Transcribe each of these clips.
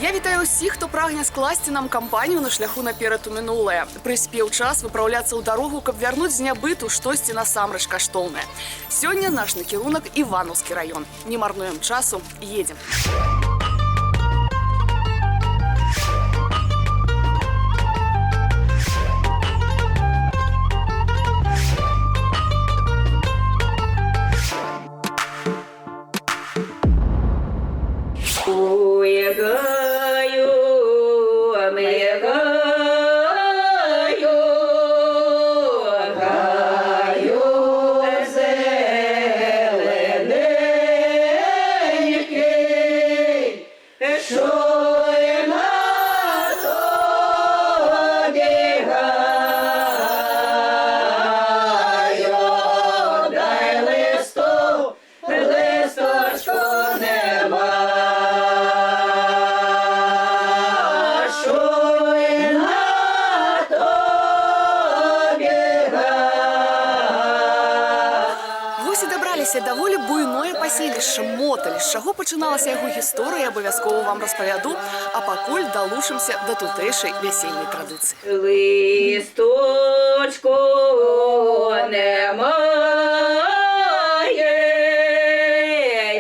Я вітаю усіх, хто прагне скласти нам кампанію на шляху наперад у мінуле. Прыспеў час выпраўляцца ў дарогу, каб вярнуць з нябыту штосьці насамрэч каштоўнае. Сёння наш накірунак Іванаўскі раён. Не марнуем часу, едзем. Даволі буйное паселішча Моталь. З чаго пачыналася яго гісторыя, абавязкова вам распавяду, а пакуль далучымся да тутэйшай вясельнай традыцыі. Листочку немає,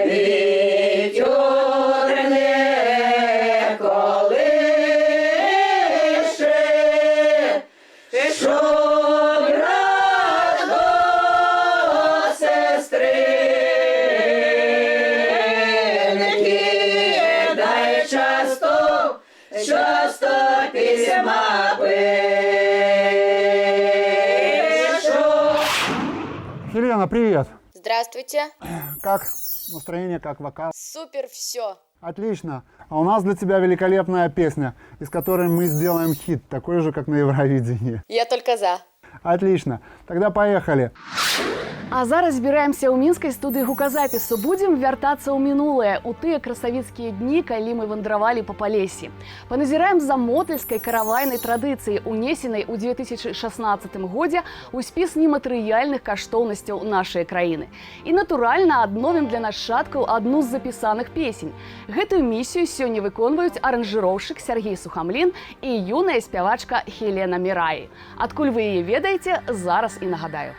вітер не колише, щоб брат до сестри не кидай часто письма пишу. Елена, привет. Здравствуйте. Как настроение, как вокал? Супер, все. Отлично. А у нас для тебя великолепная песня, из которой мы сделаем хит, такой же, как на Евровидении. Я только за. Отлично. Тогда поехали. А зараз збіраемся ў мінскай студыі гуказапісу. Будзем вяртацца ў мінулае, у тыя красавіцкія дні, калі мы вандравалі па палесі. Паназіраем за мотальскай каравайнай традыцыі, унесенай у 2016 годзе ў спіс нематэрыяльных каштоўнасцяў нашай краіны. І, натуральна, адновім для нашчадкаў адну з запісаных песень. Гэтую місію сёння выконваюць аранжыроўшчык Сергей Сухамлін і юная спявачка Хелена Мираи. Адкуль вы яе ведаеце, зараз і нагадаю.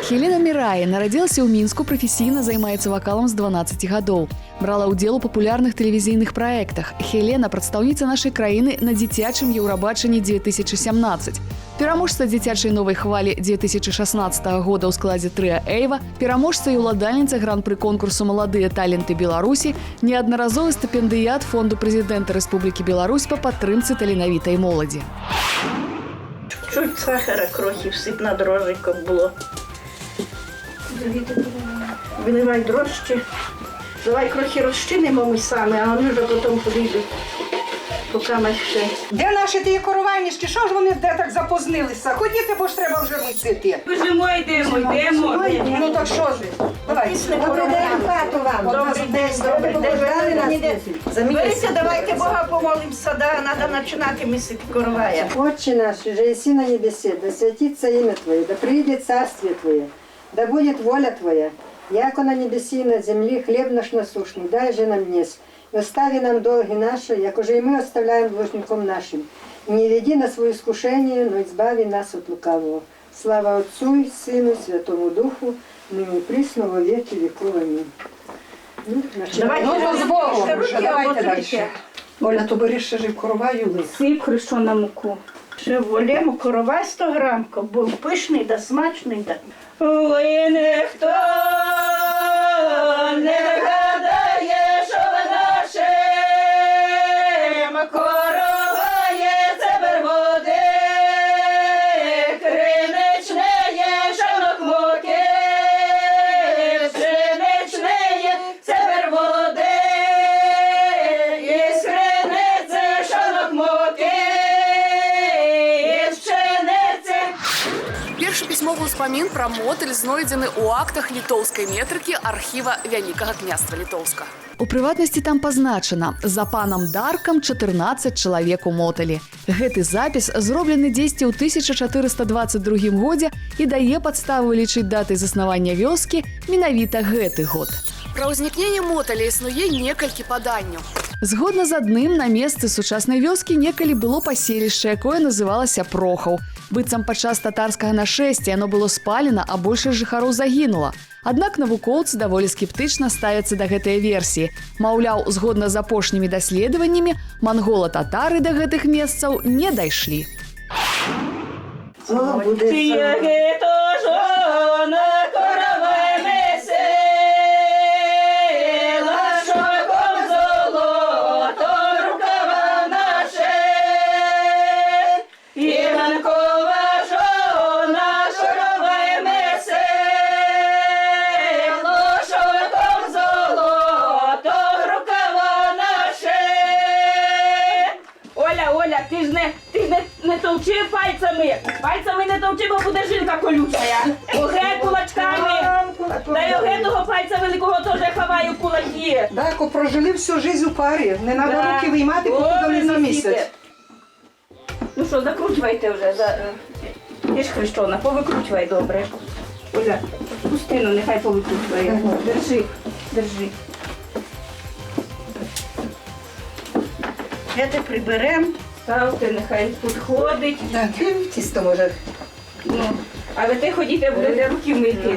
Хелена Мираи нарадзілася ў Мінску, прафесійна займаецца вакалам з 12 гадоў. Брала ўдзел у папулярных тэлевізійных праектах. Хелена – прадстаўніца нашай краіны на дзіцячым Еўрабачанні 2017. Пераможца дзіцячай новай хвалі 2016 года ў складзе трыа «Эйва», пераможца і ўладальніца гран-пры конкурсу «Маладыя таленты Беларусі», неаднаразовы стыпендыят Фонду прэзідэнта Рэспублікі Беларусь па падтрымцы таленавітай моладзі. Чуть сахара крохи всип на дрожжі, як було. Виливай дрожжі. Давай крохи розчинимо ми самі, а вони вже потім підуть. Поки ми ще. Де наші ті коровайнички? Що ж вони де так запознилися? Ходіти, бо ж треба вже митити. Біжимо, йдемо. Ну так що ж? Давай. Добрий день, хату вам. Добрий день. Беріться, давайте Бога помолимося, да, треба починати місити коровая. Отче наш, же еси на небесе, да святится имя Твое, да приидет царствие Твое, да будет воля Твоя, яко на небеси и на земле хлеб наш насущный, дай же нам днес, и остави нам долги наши, яко же и мы оставляем должником нашим. И не веди нас во искушение, но избави нас от лукавого. Слава Отцу и Сыну, и Святому Духу, ныне и присно во веки веков. Аминь. Давайте, ну, з Богом. Давайте далі. Оля, то бери ще ж короваю лист. Сип хрешу на муку. Ще волємо коровай 100 грам, щоб був пишний да смачний. Да. Ой, ніхто не вгадає, що в нашим короває цебер води, криничне є шанок муки, пшеничне є цебер води, із криниці шанок муки, із пшениці. Першы пісьмовы ўспамін пра Моталь знойдзены ў актах літоўскай метрыкі архіва Вялікага княства Літоўска. У прыватнасці там пазначана: за панам Даркам 14 чалавек у Моталі. Гэты запіс зроблены дзесьці ў 1422 годзе і дае падставу лічыць датай заснавання вёскі менавіта гэты год. Пра ўзнікненне Моталя існуе некалькі паданняў. Згодна з адным, на месцы сучаснай вёскі некалі было паселішча, якое называлася Прохаў. Быццам падчас татарскага нашэсця яно было спалена, а большасць жыхароў загінула. Аднак навукоўцы даволі скептычна ставяцца да гэтай версіі. Маўляў, згодна з апошнімі даследаваннямі, монгола-татары да гэтых месцаў не дайшлі. Оля, ти ж не товчи пальцами не товчи, бо буде жилка колюча. Оге кулачками, та й оге того пальця великого теж хаваю в кулаки. Дако прожили всю життя у парі, не треба руки виймати, покудали за місяць. Ну що, закручувайте вже. Ти ж хрещона, повикручувай добре. Оля, пустину, нехай повикручує. Держи. Це приберемо. Ставте, нехай тут ходить. Так, тісто може. Ну, але ти ходіть, будете руки мити.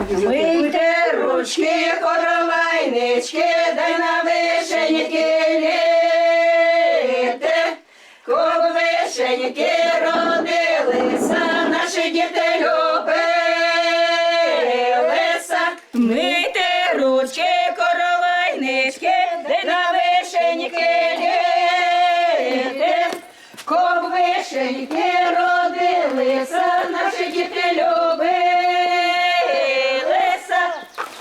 Мийте ручки, коровайнички, дай на вишеньки літи. Кого вишеньки родилися, наші діти любилися. Мийте ручки, коровайнички, дай на вишеньки літи. Кого вишеньки родилися, наші діти любилися.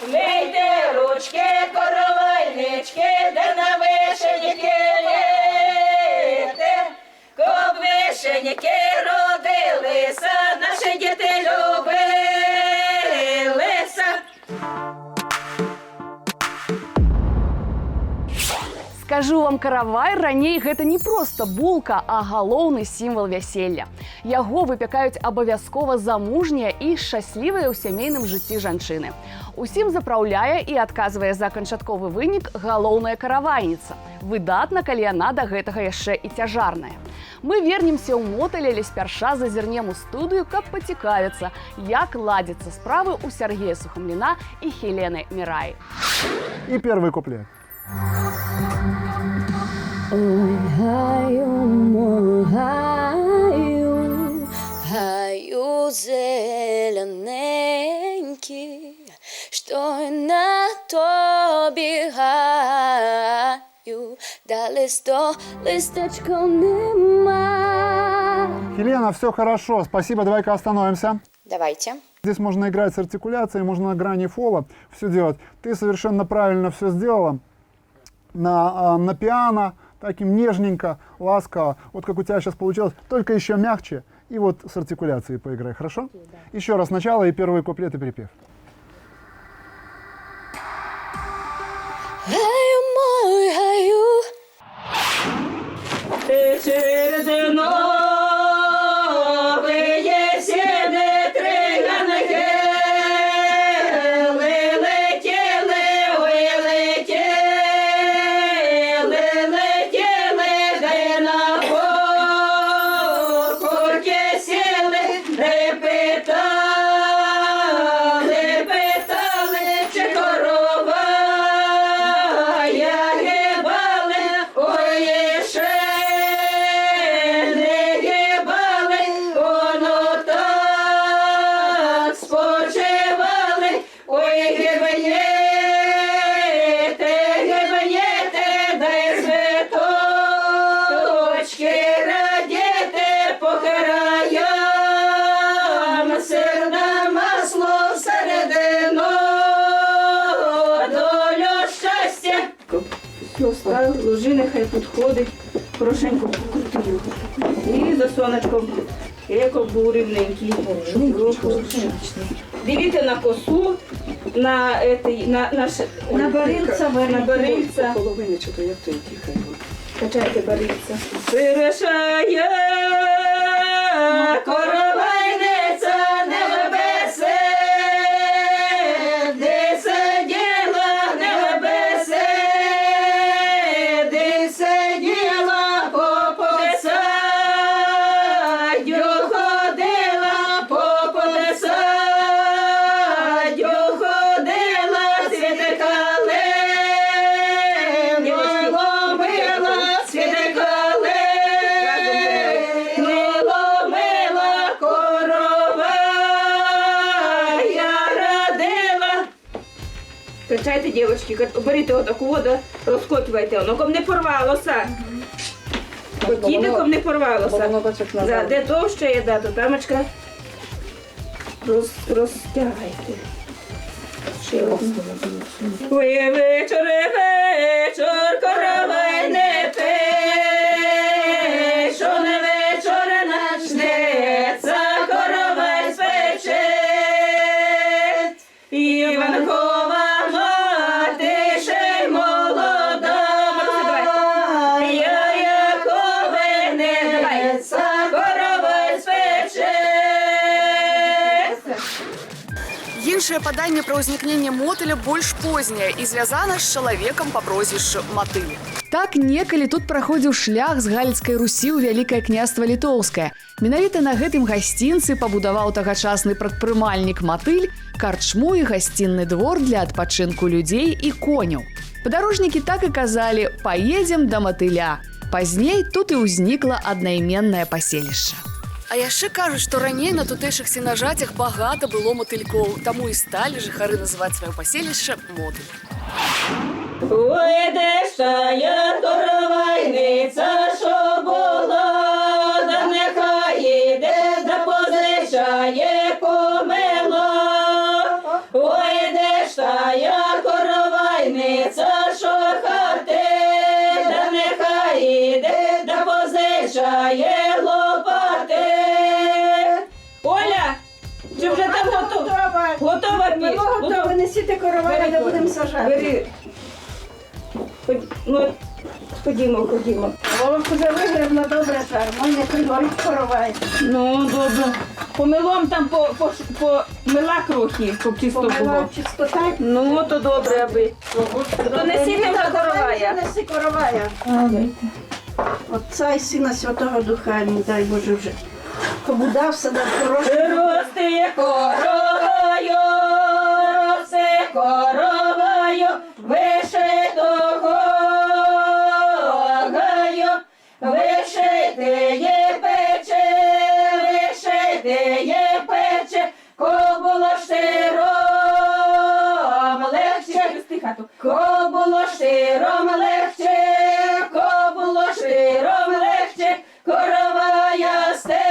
Мийте ручки, коровайнички, де на вишеньки літи. Коб вишеньки родилися, наші діти любилися. Скажу вам, каравай раней гэта не проста булка, а галоўны сімвал вяселля. Яго выпякаюць абавязкова замужнія і шчаслівыя ў сямейным жыцці жанчыны. Усім запраўляе і адказвае за канчатковы вынік галоўная каравайніца. Выдатна, калі яна да гэтага яшчэ і цяжарная. Мы вернемся ў моталь, але спярша зазірнем у студыю, каб пацікавіцца, як ладзяцца справы у Сергея Сухамліна і Хелены Мираи. И первый куплет. Ой, гаю, гаю зелененький, що на тобі гаю, да листочков нема. Хелена, все хорошо. Спасибо. Давай-ка остановимся. Давайте. Здесь можно играть с артикуляцией, можно на грани фола все делать. Ты совершенно правильно все сделала. На пиано, таким нежненько, ласково. Вот как у тебя сейчас получилось, только еще мягче. И вот с артикуляцией поиграй, хорошо? Да. Еще раз сначала и первый куплет и припев. Гаю мой, гаю. Ти через новиє сіди триганки, летіли, ой, летіли, де на курки сіли, де питали, чи корова я гибали, ой, ще не гибали, воно так спочивали, ой, гибнєте, дай цвіточки радіти по краям, сирне масло всередину, долю щастя. Все, ложи, нехай підходить, хорошенько покрути його. І за сонечком, як був рівненький. Дивіться на косу, на барильця. Половини, чи то як то тихо. Качайте барильця. Вирішає коровайниця небесе, де сиділа небесе, Качайте, дівчатки, беріть отаку воду, розкочуйте, воно ком не порвалося. Кінником не порвалося. Де товще є, то тамочка розтягайте. Ой, вечір, коровай не пей, що не вечір начнеться, коровай спече. Іванкова мати ще й молода, я ковенеться, коровай спече. Іншае паданне пра ўзнікненне мотыля больш познае і звязана з чалавекам па прозвішчу Матыль. Так некалі тут праходзіў шлях з галіцкай Русі ў Вялікае княства Літоўскае. Менавіта на гэтым гасцінцы пабудаваў тагачасны прадпрымальнік Матыль карчму і гасцінны двор для адпачынку людзей і коняў. Падарожнікі так і казалі: «Паедзем да Матыля». Пазней тут і ўзнікла аднайменнае паселішча. А яшчэ кажуць, што раней на тутэйшых сенажацях багата было матылькоў, таму і сталі жыхары называць сваё паселішча Мотыль. Ой, де ж тая коровайниця, що була, да нехай іде, да позичає помило. Ой, де ж тая коровайниця, що хати, да нехай іде, да позичає лопати. Оля, чи вже там готова? Готова піч? Готова, несіть коровай, де будемо сажати. Бери. Ну, ходімо. Вовк вже вигребла добре жар, можна пригорить коровай. Ну, добре. Помилом там помила крохи, щоб чисто було. Помила чистота. Ну, то добре, аби. То несіть вже коровая. Неси коровая. Отця і Сина Святого Духа, амінь, дай Боже вже. Побудався на хороший. Рости короваю, вишитого гаю, вишитиє пече, кобуло штиром легче, кобуло штиром легче, коровая стерегче.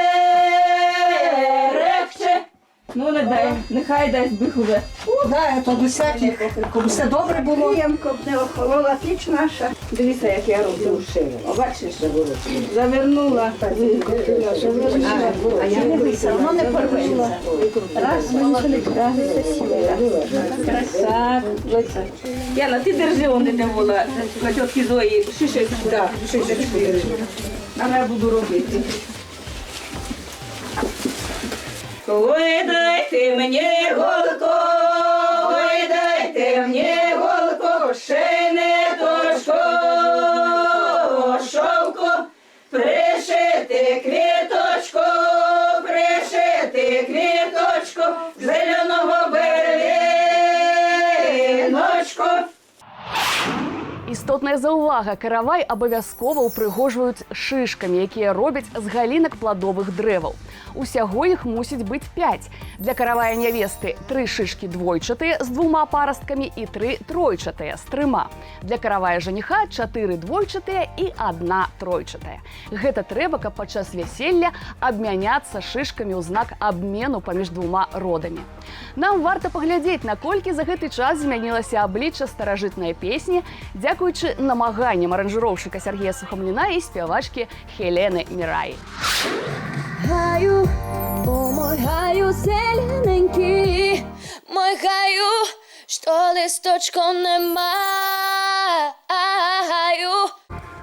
Ну, не дай, нехай дасть бихове. Да, то до всяких, щоб все добре було. Приємко б не охолола піч наша. Дивіться, як я роблю. О, бачиш? Завернула. А я не вися, воно не порветься. Раз, Так, Леся. Яна, ти держи, он не вола. На тітки Зої шишечку. Так, шишечку. А я буду робити. Ой, дайте мені голку, ой, дайте мені голку, ще не точку, шовку, пришити квіточку, зеленого бервіночку. Істотная заўвага, каравай абавязкова ўпрыгожваюць шышкамі, якія робяць з галінак пладовых дрэваў. Усяго іх мусіць быць 5. Для каравая нявесты 3 шышкі двойчатыя з 2 парасткамі і 3 тройчатыя з 3. Для каравая жаніха 4 двойчатыя і 1 тройчатая. Гэта трэба, каб падчас вяселля абмяняцца шышкамі ў знак абмену паміж 2 родамі. Нам варта паглядзець, наколькі за гэты час змянілася аблічча старажытнай песні, дзякуючы намаганням аранжыроўшчыка Сергея Сухамліна і спявачкі Хелены Міраі. Гаю, о мой гаю зелененький, мой гаю, що листочком нема.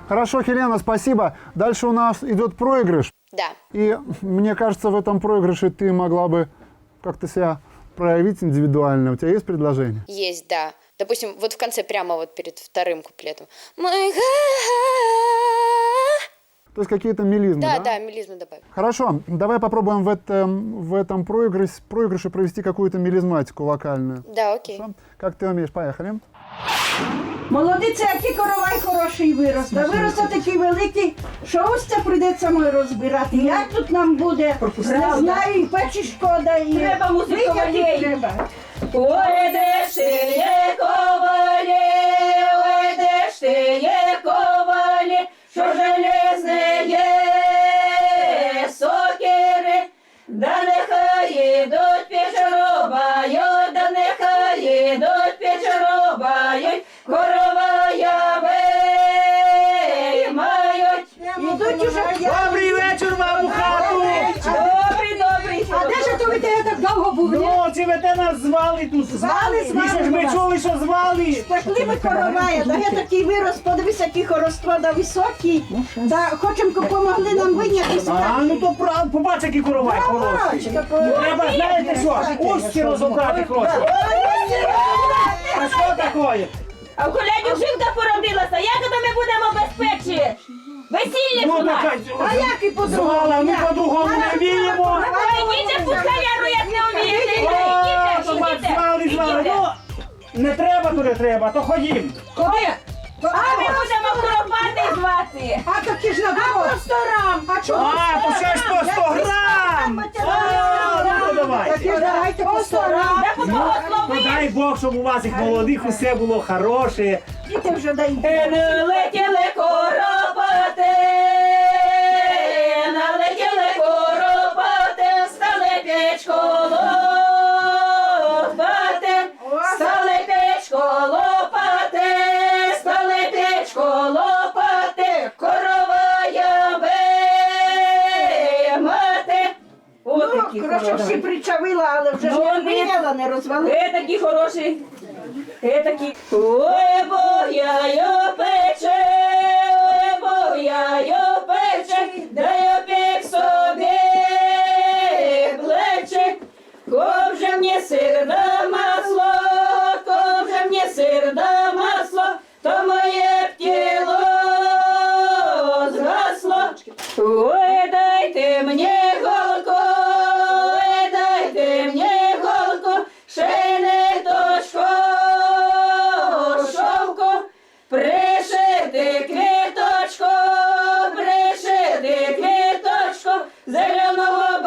Хорошо, Хелена, спасибо. Дальше у нас идет проигрыш. Да. И мне кажется, в этом проигрыше ты могла бы как-то себя проявить индивидуально. У тебя есть предложение? Есть, да. Допустим, вот в конце, прямо вот перед вторым куплетом. Мой гаю. То есть какие-то мелизмы, да? Да, мелизмы добавить. Хорошо, давай попробуем в этом проигрыше провести какую-то мелизматику вокальную. Да, окей. Хорошо? Как ты умеешь? Поехали. Молодиця, який коровай хороший вирос. Та вирос такий великий, що ось це прийдеться ми розбирати. Як тут нам буде? Не знаю, і печі шкода, і Треба музику витягти валєй. треба. Ой, де ще є хлопці, ви те нас звали тут. Звали. І що ж ми чули, що звали? Пекли ми коровая, да я такий вирос, подивись, який хороство, да високий. Да, хочемо, помогли нам виняти. А, ну то побач, який коровай хороший. Треба, знаєте що, устки розібрати хоче. А що таке? А в колядів жінка породилася, як то ми будемо безпечні? Весілля Ну, у нас! така, А як і по-другому? звала, ми по-другому не вміємо. Ви йдіть під халяру, як не вмієте! О, то бач, Ідіть, звали. ідіть! Ну, не треба, то не треба, то ходім. Куди? А ми будемо коропати звати! А такі ж на дорогу. А чого? А, то ще ж по 100 грам. О, ну то давайте. Такі ж давайте по 100 грам. Де Ну, благослови! дай Бог, щоб у вас їх молодих усе було хороше. Діти вже дають. Налетіли коропати, налетіли коропати, стали печко лопати, стали печко лопати, стали печко лопати, коровая виймати. Отакі Хорошо, всі причавила, але вже ж Ну, не виняла, не розвалила. Ви такі хороші. Ви такі. Ой, бояю пече, ой, бояю пече, дай опік собі плече. Ковже мені сир да масло, ковже мені сир да масло, то моє б тіло згасло. Ой, дайте мені голку, ой, дайте мені голку, шейне точко, шовку, пришити квіточку, пришити квіточку, зеленого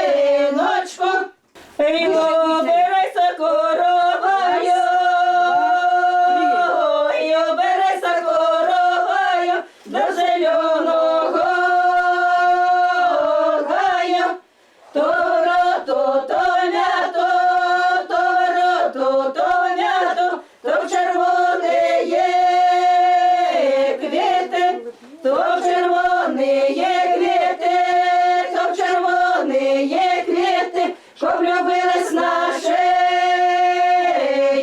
бервіночку. І обирайся короваю, і обирайся короваю, до зеленого гаю. То м'ято, то м'ято, то в червоне є квіти, то в червоне є квіти, то в червоне є квіти, щоб любились наші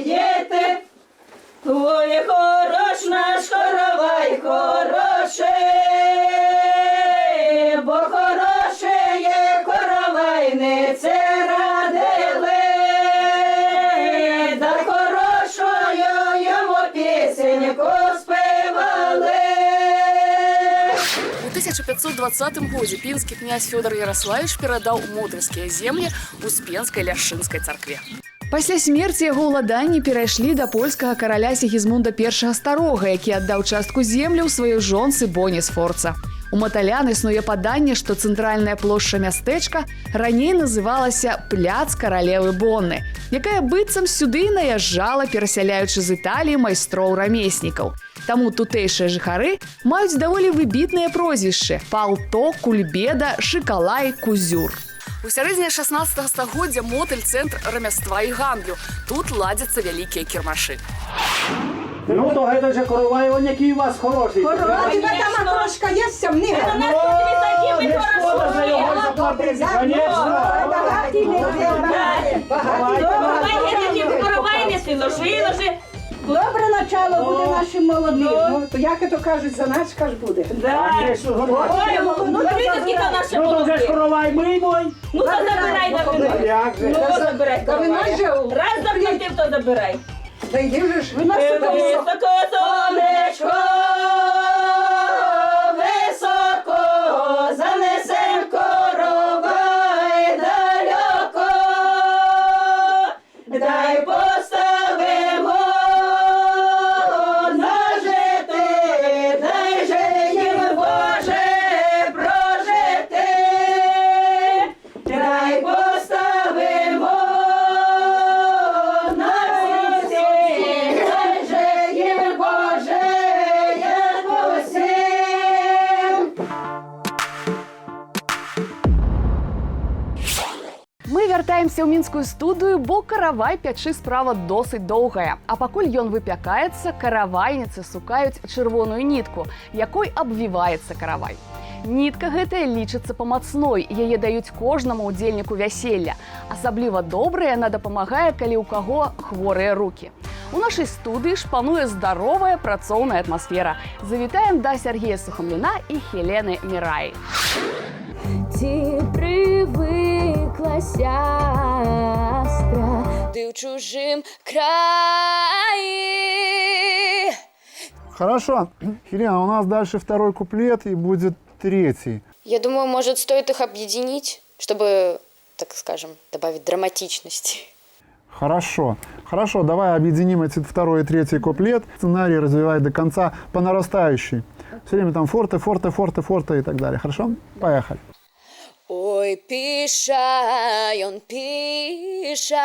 діти. Ой, хорош наш коровай, хороший, бо хороше є коровайнице радили, да хорошою йому пісеньку співали. У 1520 году пинский князь Федор Ярославич передал Мотыльские земли Успенской Ляшчынской царкве. Пасля смерти яго ўладанні перайшлі да польскага караля Сігізмунда I Старога, які аддаў частку землі ў сваёй жонцы Боні Сфорца. У маталян існуе паданне, што цэнтральная плошча мястэчка раней называлася Пляц каралевы Бонны, якая быццам сюды наязджала, перасяляючы з Італіі майстроў-рамеснікаў. Таму тутэйшыя жыхары маюць даволі выбітныя прозвішчы – Палто, Кульбеда, Шыкалай, Кузюр. У сярэдзіне 16 стагоддзя Мотыль – цэнтр рамяства і гандлю. Тут ладзяцца вялікія кірмашы. Ну, то гэта же коровай, он який у вас хороший. А тебе там окрошка є сямнига? У нас тут такі Не шкода за його заплатити, конечно. Коровайниці, ложи. Добре начало буде нашим молодим. Ну, то як то кажуть, за наш ж буде. Конечно, горбачі. Ой, ну дивіться, скільки наші Ну, то вже ж молоді. коровай мий мой. Ну, то забирай на вино. Як же? Ну, забирай. Та вино коровая. же у- Раз заплатив, то забирай. Та йди вже ж. Ви нас тут Високо сонечко, високо, занесем коровай далеко, дай поставимо на жити, дай же їм Боже прожити, дай поставимо на всі, дай же їм Боже як усім. Мы вяртаемся ў мінскую студыю, бо каравай пячы справа досыць доўгая. А пакуль ён выпякаецца, каравайніцы сукаюць чырвоную нітку, якой абвіваецца каравай. Нітка гэтая лічыцца памацной, яе даюць кожнаму удзельніку вяселля. Асабліва добра яна дапамагае, калі ў каго хворыя рукі. У нашай студыі ж пануе здаровая працоўная атмасфера. Завітаем да Сергея Сухамліна і Хелены Міраі. Ці прывыкла сястра Ты ў чужым краі. Хорошо. Хелена, у нас дальше второй куплет и будет третий. Я думаю, может, стоит их объединить, чтобы, так скажем, добавить драматичности. Хорошо. Хорошо, давай объединим эти второй и третий куплет. Сценарий развивай до конца по нарастающей. Все время там форте, форте, форте, форте и так далее. Хорошо? Поехали. Ой, піша, ён піша.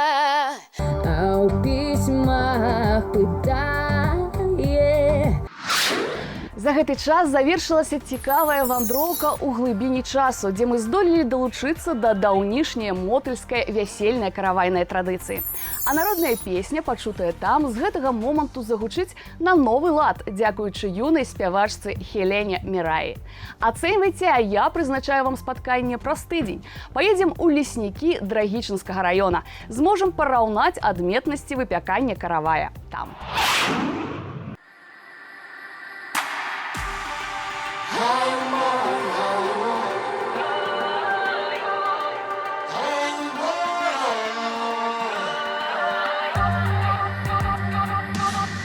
а у пісьмах пытае. За гэты час завершылася цікавая вандроўка ў глыбіні часу, дзе мы здолелі далучыцца да даўнішняй мотыльскай вясельнай каравайнай традыцыі. А народная песня, пачутая там, з гэтага моманту загучыць на новы лад, дзякуючы юнай спявачцы Хелене Міраі. Ацэньвайце, а я прызначаю вам спатканне праз тыдзень. Паедзем у леснікі Драгічынскага раёна. Зможам параўнаць адметнасці выпякання каравая там.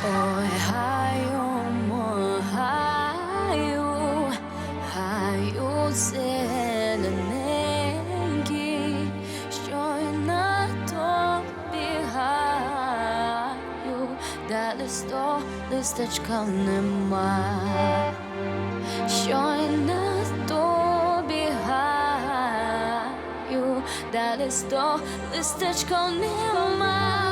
Ой, гаю зелененький, що й на тобі гаю, де листочка нема. Що й на тобі гаю, де листочка нема.